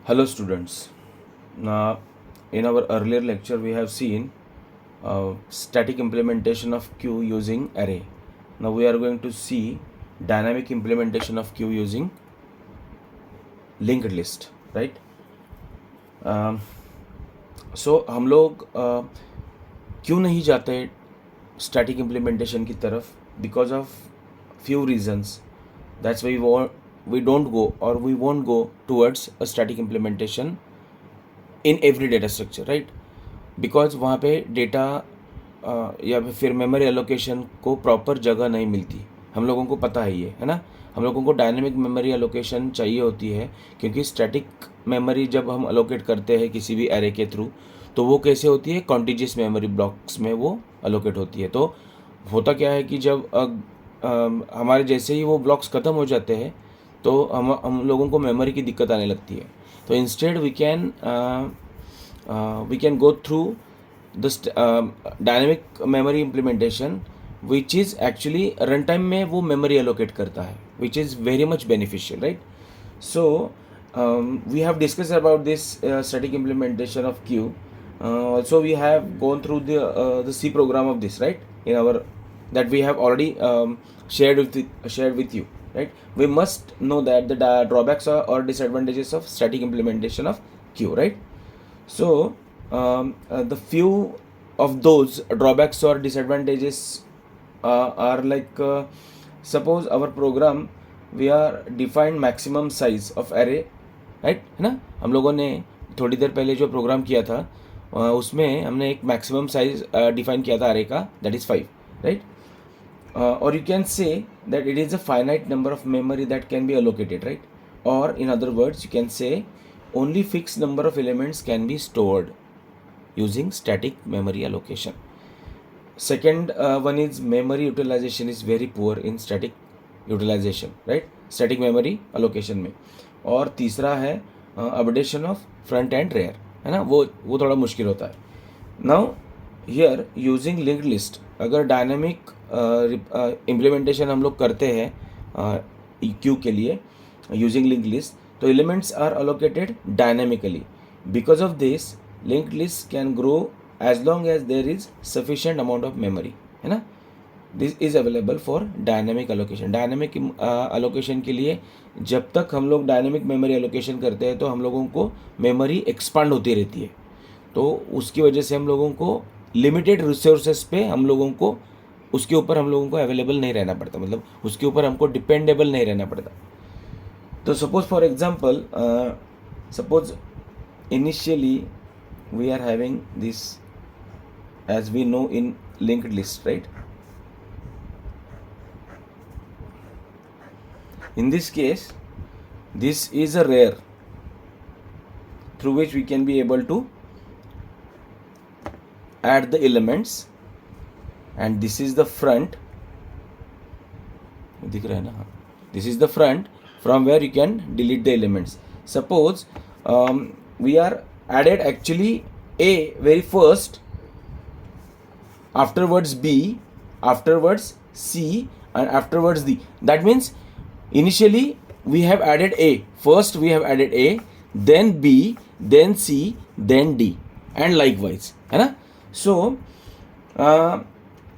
Hello students. Now, in our earlier lecture we have seen static implementation of queue using array. Now we are going to see dynamic implementation of queue using linked list, right? So हम लोग क्यों नहीं जाते static implementation की तरफ? Because of few reasons. That's why we don't go or we won't go towards a static implementation in every data structure, right? Because वहाँ पे data या फिर मेमोरी एलोकेशन को प्रॉपर जगह नहीं मिलती. हम लोगों को पता है ये, है ना. हम लोगों को डायनेमिक मेमोरी एलोकेशन चाहिए होती है, क्योंकि स्टैटिक मेमोरी जब हम एलोकेट करते हैं किसी भी एरे के थ्रू, तो वो कैसे होती है, कॉन्टिजियस मेमोरी ब्लॉक्स में वो एलोकेट होती है. तो होता क्या है कि जब हमारे जैसे ही वो ब्लॉक्स ख़त्म हो जाते हैं तो हम लोगों को मेमोरी की दिक्कत आने लगती है. तो instead we can go through this dynamic memory implementation, which is actually runtime में वो memory allocate करता है, which is very much beneficial, right? So we have discussed about this static implementation of queue. Also we have gone through the C program of this, right? In our that we have already shared with you, right? We must know that the drawbacks or disadvantages of static implementation of queue, right? So the few of those drawbacks or disadvantages are like, suppose our program we are defined maximum size of array, right? है ना. हम लोगों ने थोड़ी देर पहले जो programme किया था उसमें हमने एक मैक्सिमम साइज डिफाइन किया था अरे का, that is 5, right? Or you can say that it is a finite number of memory that can be allocated, right? Or in other words you can say only fixed number of elements can be stored using static memory allocation. Second one is memory utilization is very poor in static utilization, right? Static memory allocation में. और तीसरा है updation of front and rear, है ना, वो थोड़ा मुश्किल होता है. Now here using linked list, अगर डायनेमिक इम्प्लीमेंटेशन हम लोग करते हैं क्यू के लिए यूजिंग लिंक्ड लिस्ट, तो elements are allocated dynamically. Because of this linked list can grow as long as there is sufficient amount of memory, है ना. This is available for dynamic allocation. Dynamic allocation के लिए जब तक हम लोग dynamic memory allocation करते हैं तो हम लोगों को मेमोरी एक्सपांड होती रहती है. तो उसकी वजह से हम लोगों को लिमिटेड रिसोर्सेज पे हम लोगों को उसके ऊपर हम लोगों को अवेलेबल नहीं रहना पड़ता, मतलब उसके ऊपर हमको डिपेंडेबल नहीं रहना पड़ता. तो suppose for example, suppose initially we are having this as we know in linked list, right? In this case this is a rare through which we can be able to add the elements, and this is the front, दिख रहा है ना, this is the front from where you can delete the elements. Suppose we are added actually A very first, afterwards B, afterwards C, and afterwards D. That means initially we have added A, first we have added A, then B, then C, then D, and likewise, है ना. So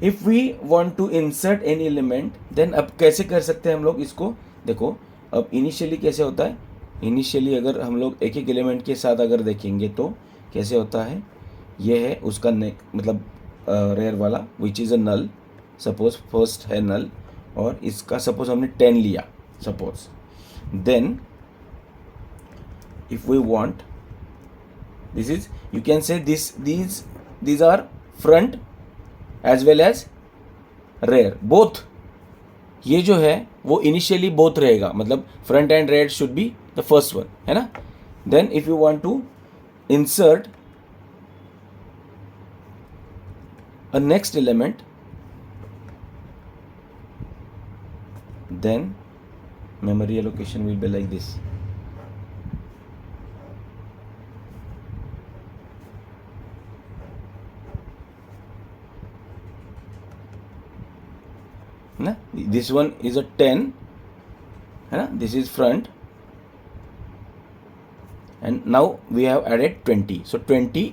if we want to insert any element, then अब कैसे कर सकते हैं हम लोग इसको? देखो अब इनिशियली कैसे होता है. इनिशियली अगर हम लोग एक एक एलिमेंट के साथ अगर देखेंगे तो कैसे होता है, ये है उसका नेक, मतलब रेयर वाला which is a null. Suppose first है नल और इसका सपोज हमने 10 लिया suppose. Then if we want, this is, you can say these are front as well as rear both. ये जो है वो इनिशियली बोथ रहेगा, मतलब front and rear should be the first one, है ना. Then if you want to insert a next element, then memory allocation will be like this. ना, this one is a 10, है ना, this is front, and now we have added 20, so 20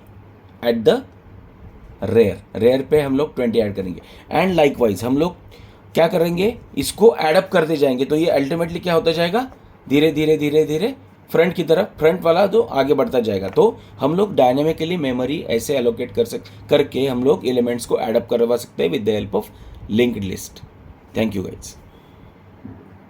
at the rear पे हम लोग 20 add करेंगे। And likewise हम लोग क्या करेंगे, इसको एडअप करते जाएंगे, तो ये अल्टीमेटली क्या होता जाएगा, धीरे धीरे धीरे धीरे फ्रंट की तरफ, फ्रंट वाला जो आगे बढ़ता जाएगा। तो हम लोग डायनेमिकली मेमोरी ऐसे एलोकेट करके हम लोग एलिमेंट्स को एडअप करवा सकते हैं with the help of linked list. Thank you guys.